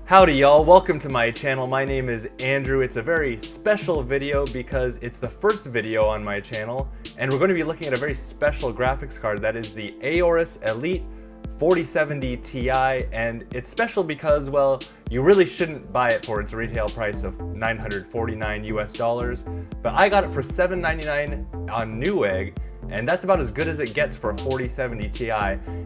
Howdy y'all, welcome to my channel. My name is Andrew. It's a very special video because it's the first video on my channel, and we're going to be looking at a very special graphics card that is the Aorus Elite 4070 Ti, and it's special because, well, you really shouldn't buy it for its retail price of $949 US, but I got it for $799 on Newegg, and that's about as good as it gets for a 4070 Ti.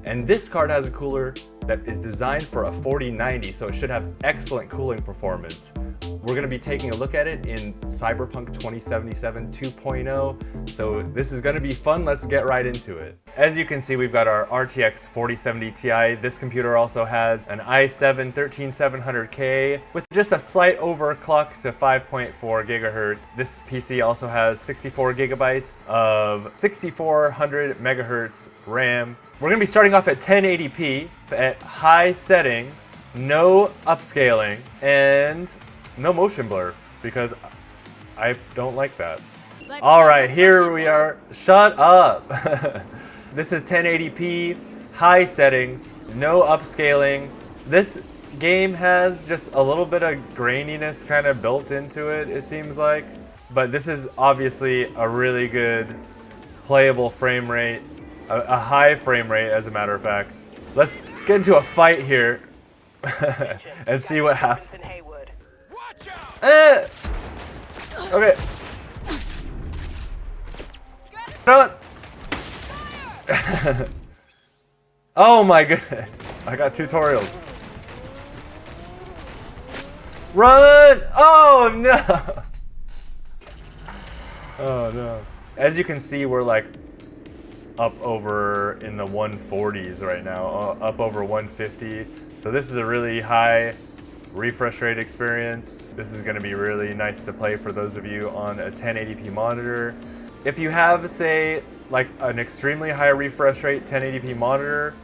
And this card has a cooler that is designed for a 4090, so it should have excellent cooling performance. We're going to be taking a look at it in Cyberpunk 2077 2.0, so this is going to be fun. Let's get right into it. As you can see, we've got our RTX 4070 Ti. This computer also has an i7 13700K with just a slight overclock to 5.4 gigahertz. This PC also has 64 gigabytes of 6400 megahertz RAM. We're going to be starting off at 1080p at high settings, no upscaling, and no motion blur, because I don't like that. Alright, here we are. Shut up! This is 1080p, high settings, no upscaling. This game has just a little bit of graininess kind of built into it, it seems like. But this is obviously a really good playable frame rate, a high frame rate as a matter of fact. Let's get into a fight here and see what happens. Okay. Run! Oh my goodness. I got tutorials. Run! Oh no! Oh no. As you can see, we're like up over in the 140s right now, up over 150. So this is a really high refresh rate experience. This is going to be really nice to play for those of you on a 1080p monitor. If you have, say, like an extremely high refresh rate 1080p monitor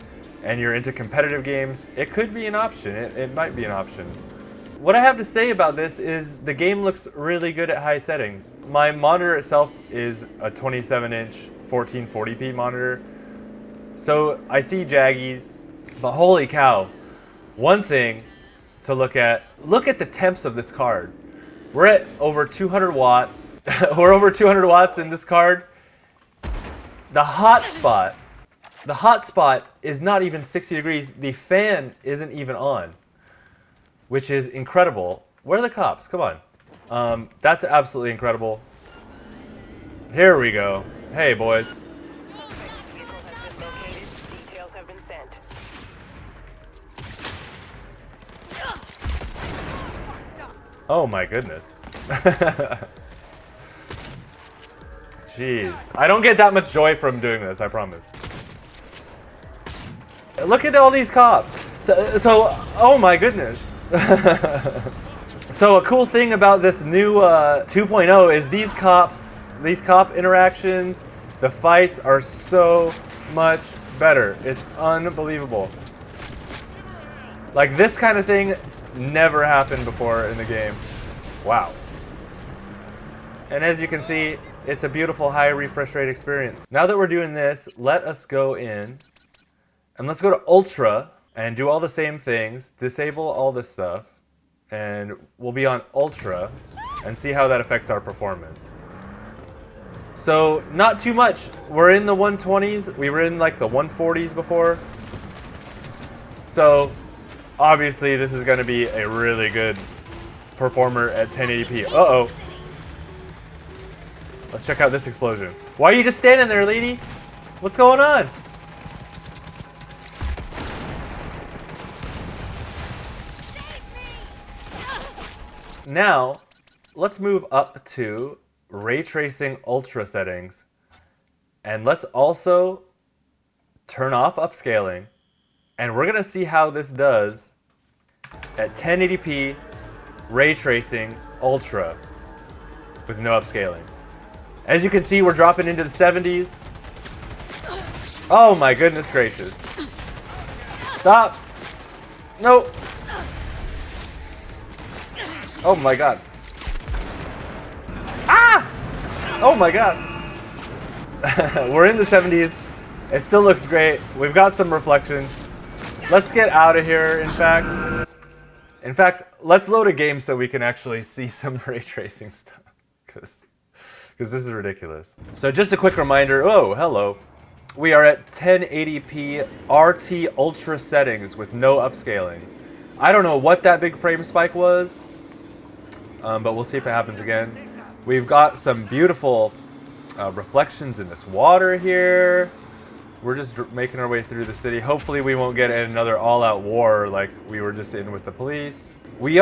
and you're into competitive games, it could be an option. It might be an option. What I have to say about this is the game looks really good at high settings. My monitor itself is a 27-inch 1440p monitor, so I see jaggies, but holy cow, one thing to look at the temps of this card. We're at over 200 watts. We're over 200 watts in this card. The hotspot is not even 60 degrees. The fan isn't even on, which is incredible. Where are the cops? Come on. That's absolutely incredible. Here we go. Hey, boys. Oh my goodness. Jeez. I don't get that much joy from doing this, I promise. Look at all these cops. So oh my goodness. So a cool thing about this new 2.0 is these cop interactions, the fights are so much better. It's unbelievable. Like, this kind of thing never happened before in the game. Wow. And as you can see, it's a beautiful high refresh rate experience. Now that we're doing this, let us go in and let's go to Ultra and do all the same things, disable all this stuff, and we'll be on Ultra and see how that affects our performance. So, not too much. We're in the 120s. We were in like the 140s before. So, obviously, this is going to be a really good performer at 1080p. Uh-oh. Let's check out this explosion. Why are you just standing there, lady? What's going on? Now, let's move up to Ray Tracing Ultra settings. And let's also turn off upscaling. And we're going to see how this does at 1080p Ray Tracing Ultra with no upscaling. As you can see, we're dropping into the 70s. Oh my goodness gracious. Stop. Nope. Oh my god. Ah! Oh my god. We're in the 70s. It still looks great. We've got some reflections. Let's get out of here, in fact. In fact, let's load a game so we can actually see some ray tracing stuff, because this is ridiculous. So just a quick reminder, oh, hello. We are at 1080p RT Ultra settings with no upscaling. I don't know what that big frame spike was, but we'll see if it happens again. We've got some beautiful reflections in this water here. We're just making our way through the city. Hopefully we won't get in another all-out war like we were just in with the police. We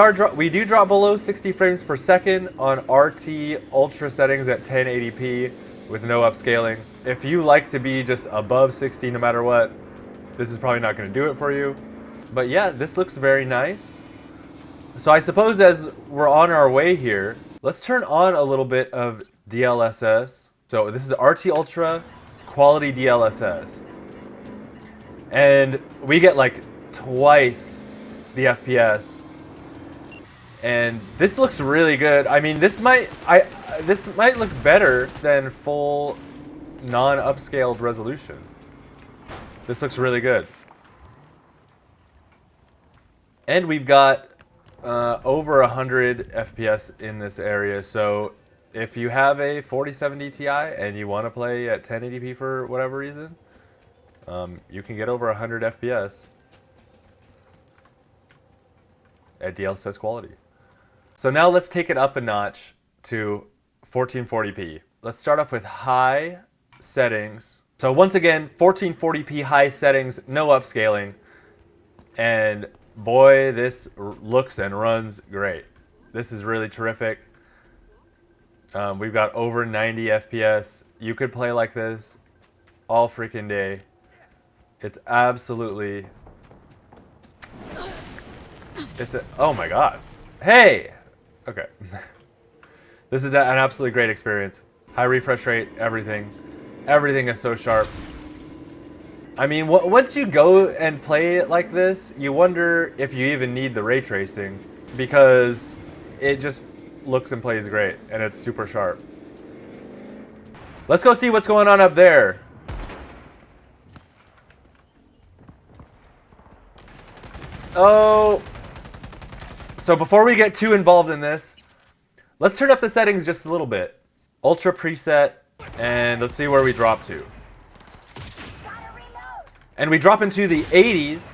do drop below 60 frames per second on RT Ultra settings at 1080p with no upscaling. If you like to be just above 60 no matter what, this is probably not going to do it for you. But yeah, this looks very nice. So I suppose as we're on our way here, let's turn on a little bit of DLSS. So this is RT Ultra quality DLSS. And we get like twice the FPS. And this looks really good. I mean, this might look better than full non-upscaled resolution. This looks really good. And we've got over 100 FPS in this area, so if you have a 4070 Ti and you want to play at 1080p for whatever reason, you can get over 100 FPS at DLSS quality. So now let's take it up a notch to 1440p. Let's start off with high settings. So once again, 1440p high settings, no upscaling, and boy, this looks and runs great. This is really terrific. We've got over 90 FPS. You could play like this all freaking day. It's absolutely... oh my god. Hey! Okay. This is an absolutely great experience. High refresh rate, everything. Everything is so sharp. I mean, once you go and play it like this, you wonder if you even need the ray tracing, because it just looks and plays great, and it's super sharp. Let's go see what's going on up there. Oh. So before we get too involved in this, let's turn up the settings just a little bit. Ultra preset, and let's see where we drop to. And we drop into the 80s.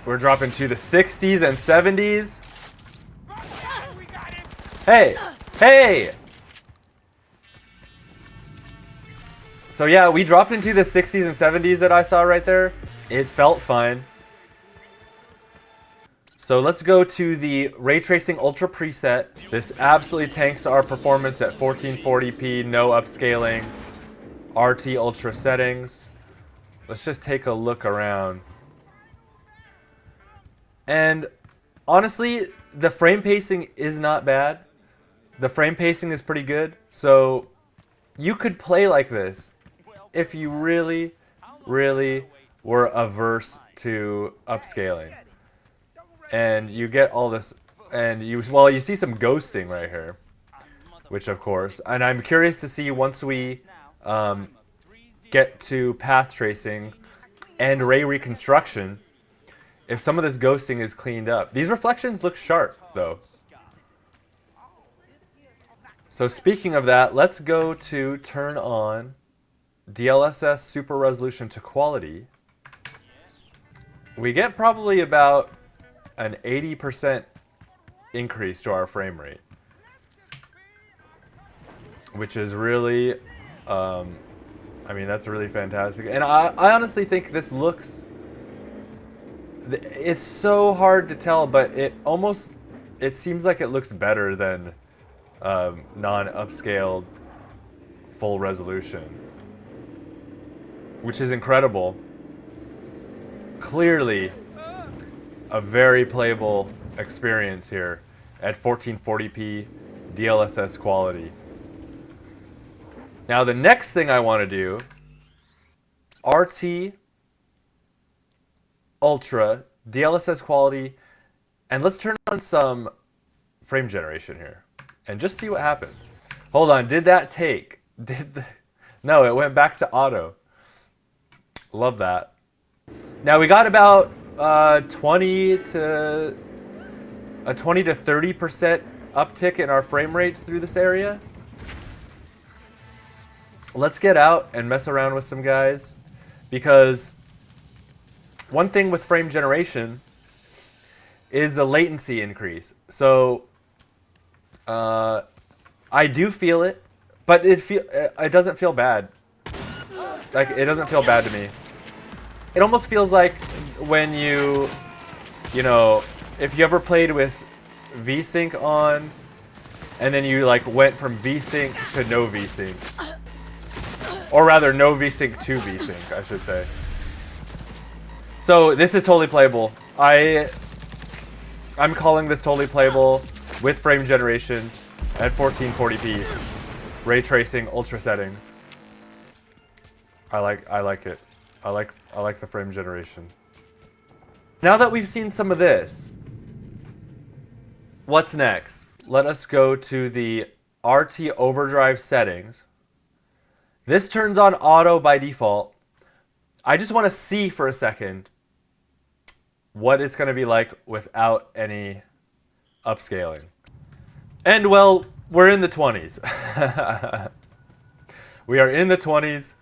We're dropping to the 60s and 70s. Hey! Hey! So yeah, we dropped into the 60s and 70s that I saw right there. It felt fine. So let's go to the Ray Tracing Ultra preset. This absolutely tanks our performance at 1440p, no upscaling, RT Ultra settings. Let's just take a look around. And honestly, the frame pacing is not bad. The frame pacing is pretty good. So you could play like this if you really, really were averse to upscaling. And you get all this, and you see some ghosting right here, which of course, and I'm curious to see once we get to path tracing and ray reconstruction, if some of this ghosting is cleaned up. These reflections look sharp though. So speaking of that, let's go to turn on DLSS Super Resolution to quality. We get probably about an 80% increase to our frame rate, which is really, I mean, that's really fantastic. And I honestly think this looks, it's so hard to tell, but it seems like it looks better than non-upscaled full resolution, which is incredible. Clearly a very playable experience here at 1440p DLSS quality. Now the next thing I want to do, RT Ultra DLSS quality, and let's turn on some frame generation here and just see what happens. Hold on, did that take? No, it went back to auto. Love that. Now we got about 20 to 30% uptick in our frame rates through this area. Let's get out and mess around with some guys, because one thing with frame generation is the latency increase. So I do feel it, but it doesn't feel bad. Like, it doesn't feel bad to me. It almost feels like when you know, if you ever played with VSync on, and then you like went from VSync to no VSync. Or rather, no VSync to VSync, I should say. So this is totally playable. I'm calling this totally playable with frame generation at 1440p, ray tracing, ultra settings. I like it. I like the frame generation. Now that we've seen some of this, what's next? Let us go to the RT overdrive settings. This turns on auto by default. I just want to see for a second what it's going to be like without any upscaling. And well, we're in the 20s. We are in the 20s.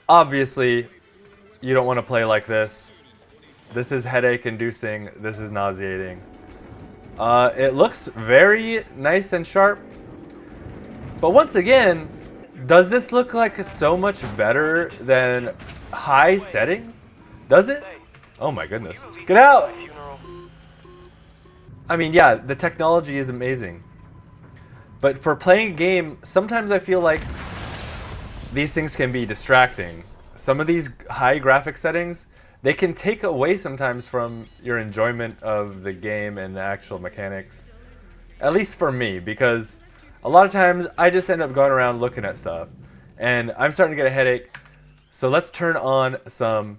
Obviously, you don't want to play like this. This is headache inducing. This is nauseating. It looks very nice and sharp. But once again, does this look like so much better than high settings? Does it? Oh my goodness. Get out! I mean, yeah, the technology is amazing. But for playing a game, sometimes I feel like these things can be distracting. Some of these high graphic settings, they can take away sometimes from your enjoyment of the game and the actual mechanics. At least for me, because a lot of times I just end up going around looking at stuff and I'm starting to get a headache. So let's turn on some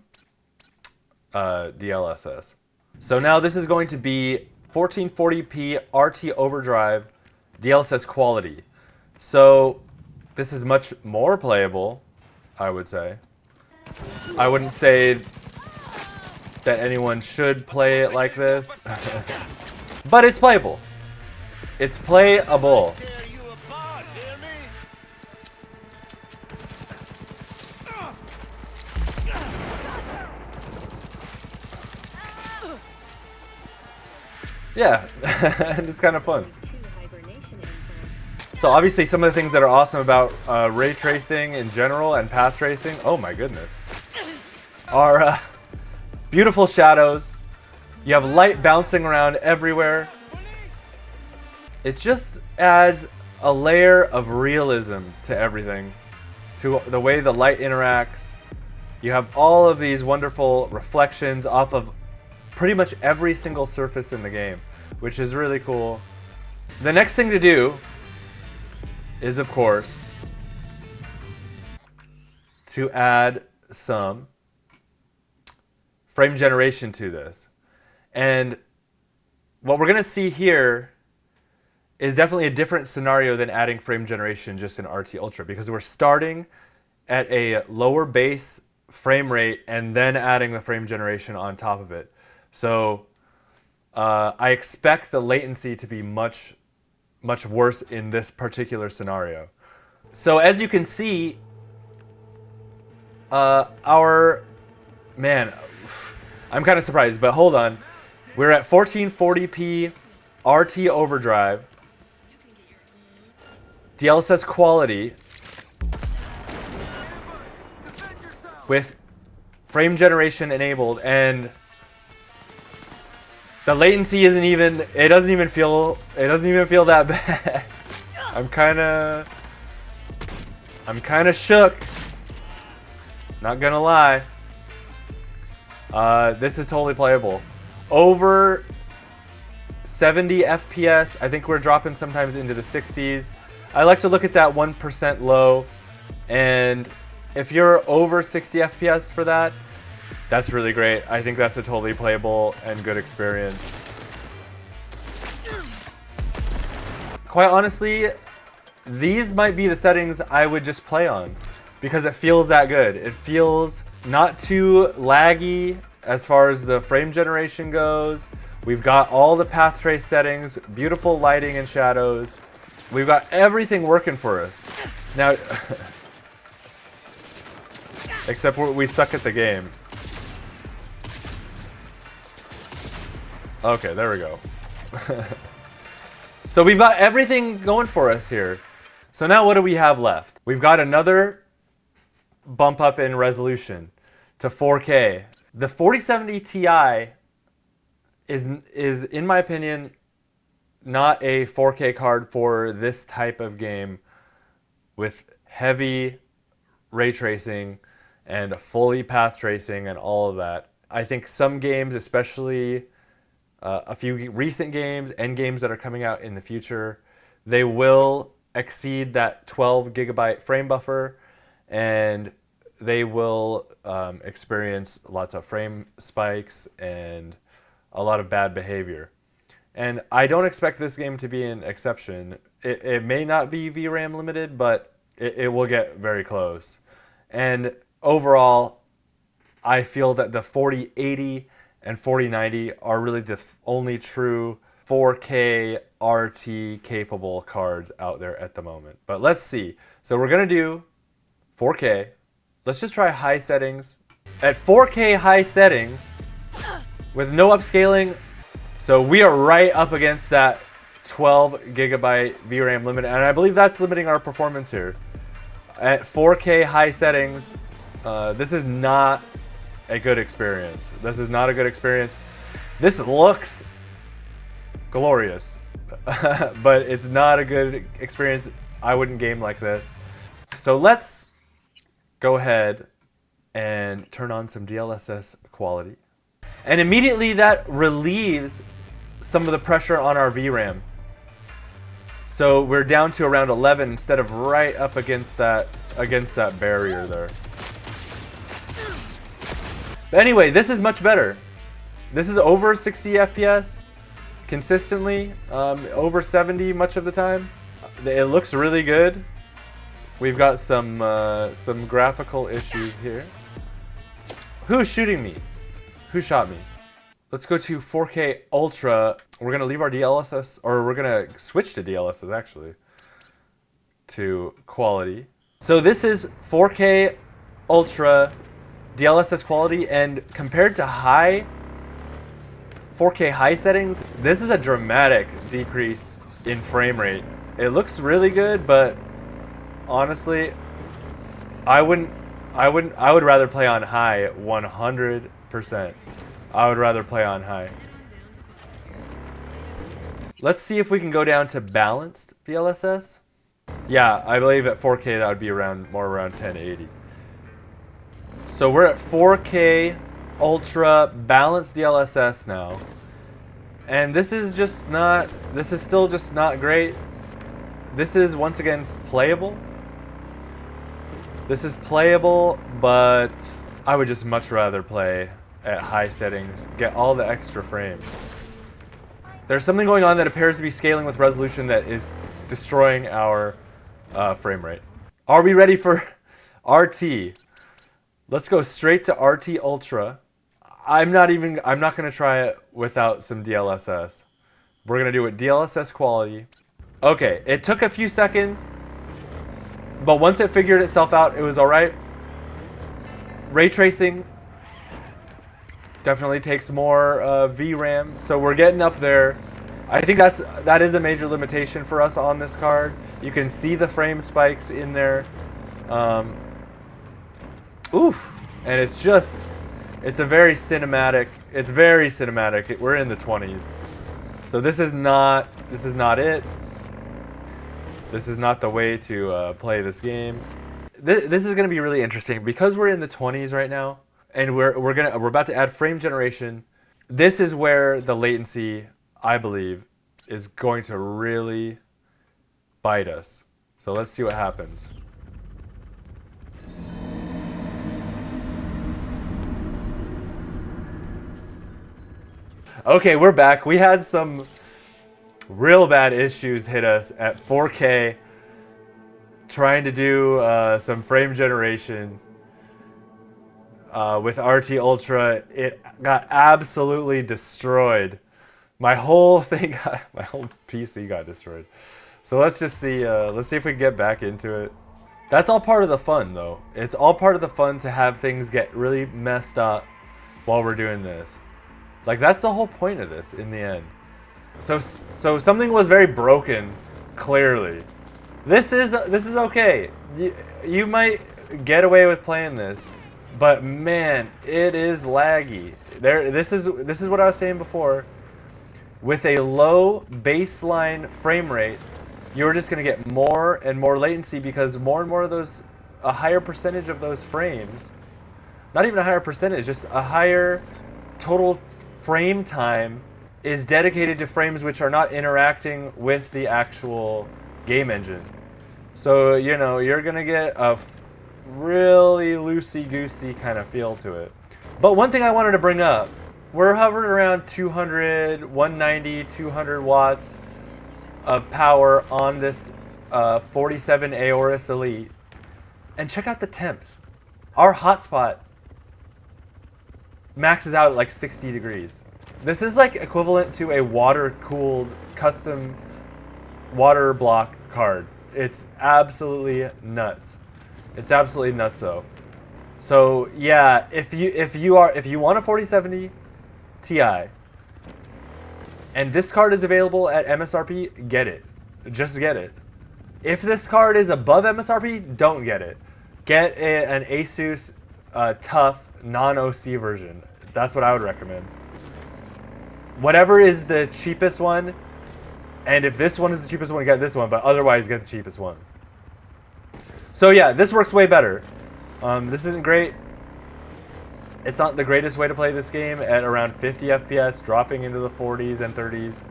DLSS. So now this is going to be 1440p RT overdrive DLSS quality. So this is much more playable, I would say. I wouldn't say that anyone should play it like this, but it's playable. It's playable. Yeah, and it's kind of fun. So obviously some of the things that are awesome about ray tracing in general and path tracing, oh my goodness, are beautiful shadows. You have light bouncing around everywhere. It just adds a layer of realism to everything, to the way the light interacts. You have all of these wonderful reflections off of pretty much every single surface in the game, which is really cool. The next thing to do is, of course, to add some frame generation to this. And what we're going to see here is definitely a different scenario than adding frame generation just in RT Ultra, because we're starting at a lower base frame rate and then adding the frame generation on top of it. So I expect the latency to be much worse in this particular scenario. So as you can see, man, I'm kind of surprised, but hold on. We're at 1440p RT overdrive, DLSS quality, with frame generation enabled, and the latency isn't even, it doesn't even feel that bad. I'm kind of shook. Not gonna lie. This is totally playable. Over 70 FPS. I think we're dropping sometimes into the 60s. I like to look at that 1% low, and if you're over 60 FPS for that, that's really great. I think that's a totally playable and good experience. Quite honestly, these might be the settings I would just play on, because it feels that good. It feels not too laggy as far as the frame generation goes. We've got all the path trace settings, beautiful lighting and shadows. We've got everything working for us. Now, except we suck at the game. Okay, there we go. So we've got everything going for us here. So now what do we have left? We've got another bump up in resolution to 4K. The 4070 Ti is in my opinion not a 4K card for this type of game with heavy ray tracing and fully path tracing and all of that. I think some games, especially a few recent games and games that are coming out in the future, they will exceed that 12 gigabyte frame buffer, and they will experience lots of frame spikes and a lot of bad behavior. And I don't expect this game to be an exception. It may not be VRAM limited, but it will get very close. And overall, I feel that the 4080 and 4090 are really the only true 4K RT capable cards out there at the moment. But let's see. So we're gonna do 4K. Let's just try high settings. At 4K high settings, with no upscaling, so we are right up against that 12 gigabyte VRAM limit, and I believe that's limiting our performance here. At 4K high settings, this is not a good experience. This is not a good experience. This looks glorious, but it's not a good experience. I wouldn't game like this. So let's go ahead and turn on some DLSS quality. And immediately that relieves some of the pressure on our VRAM. So we're down to around 11 instead of right up against that barrier there. But anyway, this is much better. This is over 60 FPS consistently, over 70 much of the time. It looks really good. We've got some graphical issues here. Who's shooting me? Who shot me? Let's go to 4K Ultra. We're gonna leave our DLSS, or we're gonna switch to DLSS actually, to quality. So this is 4K Ultra DLSS quality, and compared to high 4K high settings, this is a dramatic decrease in frame rate. It looks really good, but honestly, I would rather play on high 100%. I would rather play on high. Let's see if we can go down to balanced DLSS. Yeah, I believe at 4K that would be more around 1080. So we're at 4K Ultra balanced DLSS now. And this is still just not great. This is once again playable. This is playable, but I would just much rather play at high settings, get all the extra frames. There's something going on that appears to be scaling with resolution that is destroying our frame rate. Are we ready for RT? Let's go straight to RT Ultra. I'm not gonna try it without some DLSS. We're gonna do it DLSS quality. Okay, it took a few seconds, but once it figured itself out, it was all right. Ray tracing definitely takes more VRAM, so we're getting up there. I think that is a major limitation for us on this card. You can see the frame spikes in there. Oof, and it's a very cinematic. It's very cinematic. We're in the 20s, so this is not it. This is not the way to play this game. This is going to be really interesting because we're in the 20s right now, and we're about to add frame generation. This is where the latency, I believe, is going to really bite us. So let's see what happens. Okay, we're back. We had some real bad issues hit us at 4K trying to do some frame generation. with RT Ultra, it got absolutely destroyed. My whole thing, my whole PC got destroyed. So let's just see. Let's see if we can get back into it. That's all part of the fun, though. It's all part of the fun to have things get really messed up while we're doing this. Like, that's the whole point of this in the end. So something was very broken, clearly. This is okay. You might get away with playing this, but man, it is laggy. This is what I was saying before. With a low baseline frame rate, you're just going to get more and more latency because more and more of those, a higher percentage of those frames, not even a higher percentage, just a higher total frame time is dedicated to frames which are not interacting with the actual game engine. So, you know, you're going to get a really loosey-goosey kind of feel to it. But one thing I wanted to bring up, we're hovering around 200, 190, 200 watts of power on this 47 Aorus Elite. And check out the temps. Our hotspot maxes out at like 60 degrees. This is like equivalent to a water-cooled custom water block card. It's absolutely nuts. It's absolutely nutso. So yeah, if you want a 4070 Ti and this card is available at MSRP, get it. Just get it. If this card is above MSRP, don't get it. Get an Asus TUF non-OC version. That's what I would recommend. Whatever is the cheapest one, and if this one is the cheapest one, get this one, but otherwise get the cheapest one. So yeah, this works way better. This isn't great. It's not the greatest way to play this game at around 50 FPS, dropping into the 40s and 30s.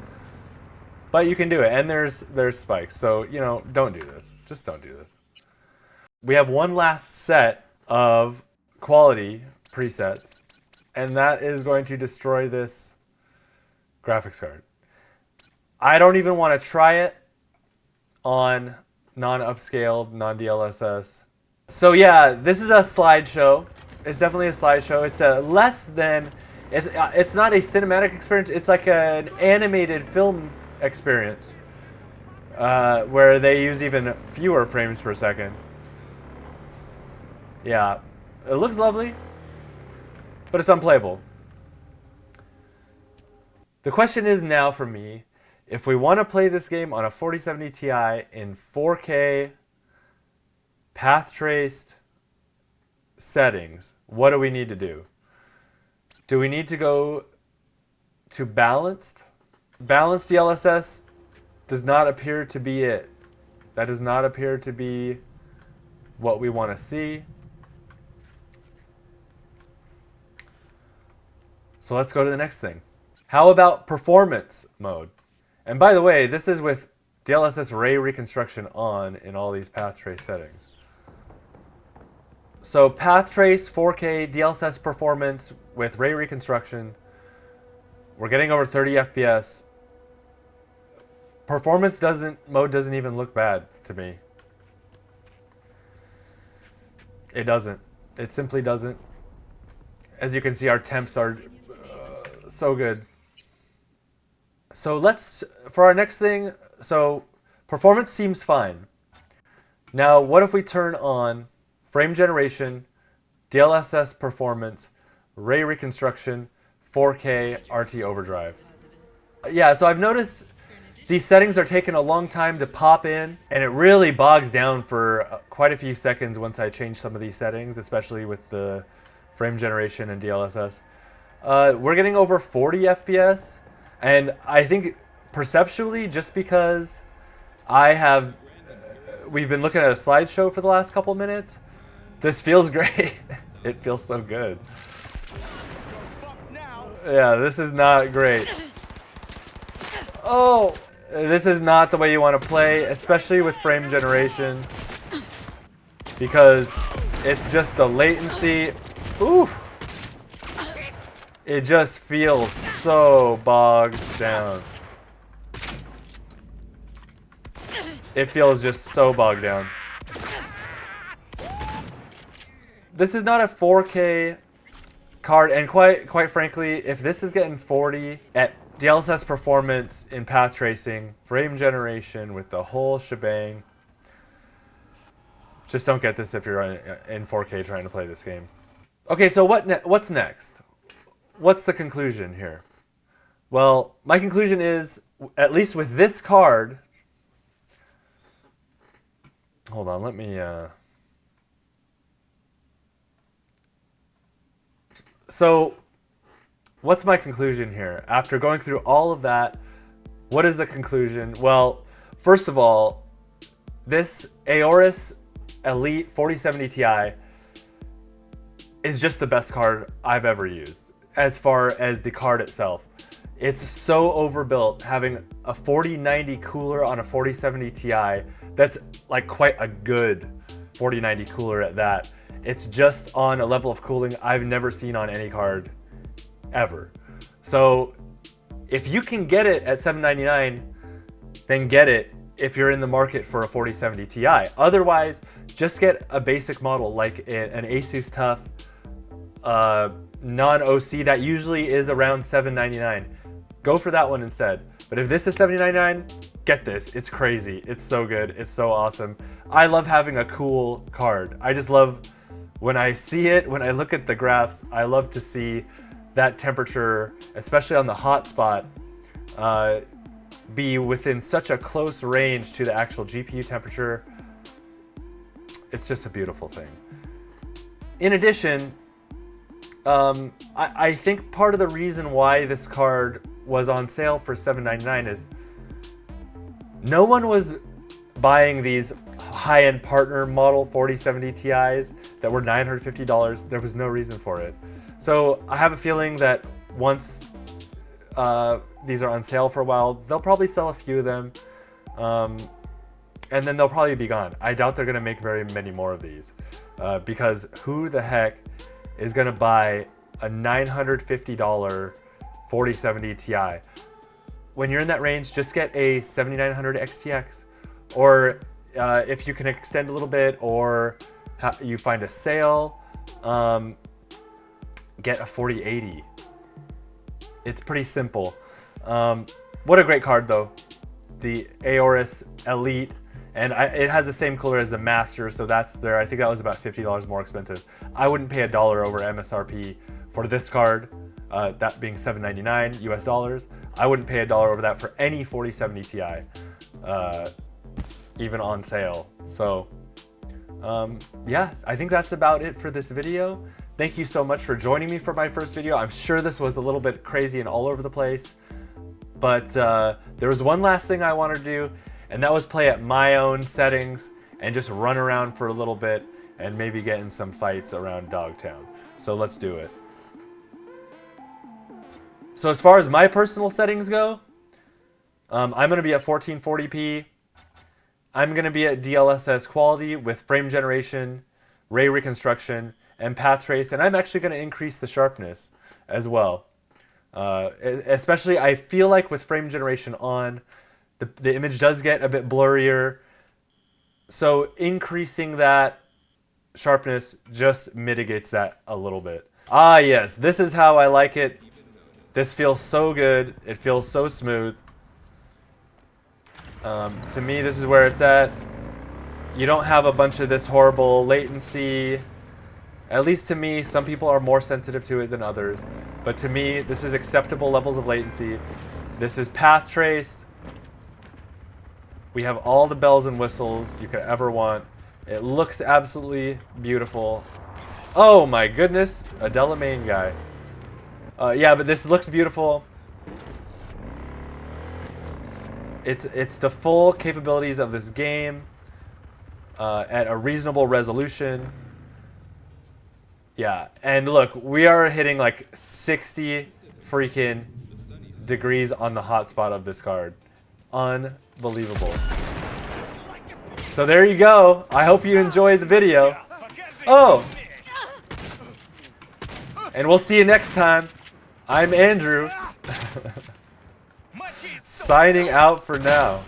But you can do it, and there's spikes. So, you know, don't do this. Just don't do this. We have one last set of quality presets, and that is going to destroy this graphics card. I don't even want to try it on non-upscaled, non-DLSS. So yeah, this is a slideshow. It's definitely a slideshow. It's a less than, it's not a cinematic experience. It's like an animated film experience where they use even fewer frames per second. Yeah, it looks lovely, but it's unplayable. The question is now for me, if we want to play this game on a 4070 Ti in 4K, path traced settings, what do we need to do? Do we need to go to balanced? Balanced DLSS does not appear to be it. That does not appear to be what we want to see. So let's go to the next thing. How about performance mode? And by the way, this is with DLSS ray reconstruction on in all these path trace settings. So path trace 4K DLSS performance with ray reconstruction. We're getting over 30 FPS. Performance mode doesn't even look bad to me. It doesn't. It simply doesn't. As you can see, our temps are so good. So for our next thing, so performance seems fine. Now, what if we turn on frame generation, DLSS performance, ray reconstruction, 4K RT overdrive? Yeah, so I've noticed these settings are taking a long time to pop in, and it really bogs down for quite a few seconds once I change some of these settings, especially with the frame generation and DLSS. We're getting over 40 FPS, and I think perceptually, just because we've been looking at a slideshow for the last couple minutes, this feels great. It feels so good. Yeah, this is not great. Oh, this is not the way you want to play, especially with frame generation, because it's just the latency. Ooh. It just feels so bogged down. It feels just so bogged down. This is not a 4K card, and quite frankly, if this is getting 40 at DLSS performance in path tracing, frame generation with the whole shebang, just don't get this if you're in 4K trying to play this game. Okay, so what's next? What's the conclusion here? Well, my conclusion is, at least with this card, hold on, let me, so what's my conclusion here? After going through all of that, what is the conclusion? Well, first of all, this Aorus Elite 4070 Ti is just the best card I've ever used as far as the card itself. It's so overbuilt, having a 4090 cooler on a 4070 Ti. That's like quite a good 4090 cooler at that. It's just on a level of cooling I've never seen on any card ever. So if you can get it at $799, then get it if you're in the market for a 4070 Ti. Otherwise, just get a basic model like an Asus TUF non-OC that usually is around $799. Go for that one instead. But if this is $799, get this. It's crazy. It's so good. It's so awesome. I love having a cool card. I just love when I see it, when I look at the graphs, I love to see that temperature, especially on the hot spot, be within such a close range to the actual GPU temperature. It's just a beautiful thing. In addition, I think part of the reason why this card was on sale for $799 is no one was buying these high-end partner model 4070 Ti's that were $950. There was no reason for it. So I have a feeling that once these are on sale for a while, they'll probably sell a few of them, and then they'll probably be gone. I doubt they're going to make very many more of these, because who the heck is going to buy a $950 4070 Ti? When you're in that range, just get a 7900 XTX, or if you can extend a little bit, or you find a sale, get a 4080. It's pretty simple. What a great card though. The Aorus Elite, and it has the same cooler as the Master, so that's there. I think that was about $50 more expensive. I wouldn't pay $1 over MSRP for this card, that being $799 US dollars. I wouldn't pay $1 over that for any 4070 Ti, even on sale. So yeah, I think that's about it for this video. Thank you so much for joining me for my first video. I'm sure this was a little bit crazy and all over the place, but there was one last thing I wanted to do, and that was play at my own settings and just run around for a little bit and maybe get in some fights around Dogtown. So let's do it. So as far as my personal settings go, I'm going to be at 1440p. I'm going to be at DLSS quality with frame generation, ray reconstruction, and path trace, and I'm actually going to increase the sharpness as well. Especially, I feel like with frame generation on, the image does get a bit blurrier, so increasing that sharpness just mitigates that a little bit. Ah yes, this is how I like it. This feels so good. It feels so smooth. To me, this is where it's at. You don't have a bunch of this horrible latency. At least to me, some people are more sensitive to it than others. But to me, this is acceptable levels of latency. This is path traced. We have all the bells and whistles you could ever want. It looks absolutely beautiful. Oh my goodness, a Delamain guy. Yeah, but this looks beautiful. It's the full capabilities of this game at a reasonable resolution. Yeah, and look, we are hitting like 60 freaking degrees on the hotspot of this card. Unbelievable. So there you go. I hope you enjoyed the video. Oh! And we'll see you next time. I'm Andrew. Signing out for now.